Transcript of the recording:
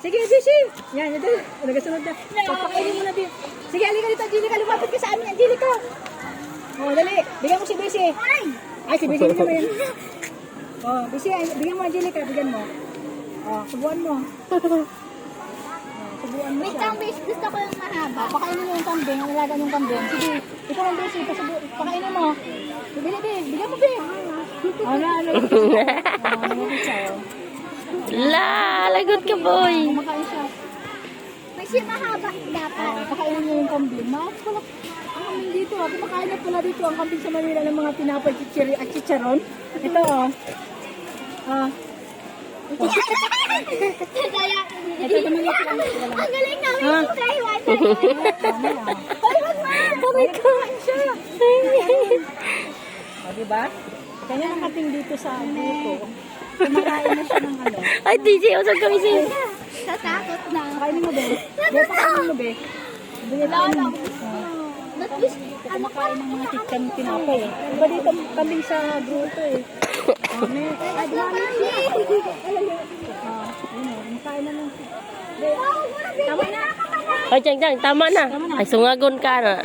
Sige, Bishi. Yan, ito. Nagasunod na. Papakainin mo na, Bishi. Sige, halika dito, Angelica. Lumapit ka sa amin, Angelica. Oh, dali. Bigyan mo si Bishi. Ay, si Bishi naman yan. Oh, Bishi, bigyan mo, Angelica. Bigyan mo. Oh, subuan mo. Subuan mo Wait siya. lang, Bish. Gusto ko yung mahaba. Pakainin mo yung kambing, ang ilagan yung kambing. Sige, ikaw ang Bishi. Pakainin mo. Bigyan mo, bigyan mo, Bishi. Oh, ano. Oh, ano siya, oh. La, lagot ka, boy. Kumakain siya. Bish, yung mahaba dapat. Pakainin niyo yung kambing. Maas pala. Ang kambing dito. Kumakain na pala dito ang kambing sa Manila ng mga tinapay, chichiri at chicharon. Ito, oh. Ah. Kaya, Ito, tumingin lang. ang galing namin Ah. yung kaiwan. Ay, wag na. Kumakain siya. O, diba? Kanya ang kating dito sa dito. Kumakain na siya ng ano. Ay, DJ, usag kami siya. Tatakot na. Pakainin mo, be. Be, pakainin mo, be. Bigyan mo. Not Bish, Kumakain ng mga chicken tinapay eh. Diba dito kambing sa grupo eh. Ay, dumami siya. Ayun, kumakain na ng Be, tama na. Ay, Chang, tama na. Ay, sungagon ka na.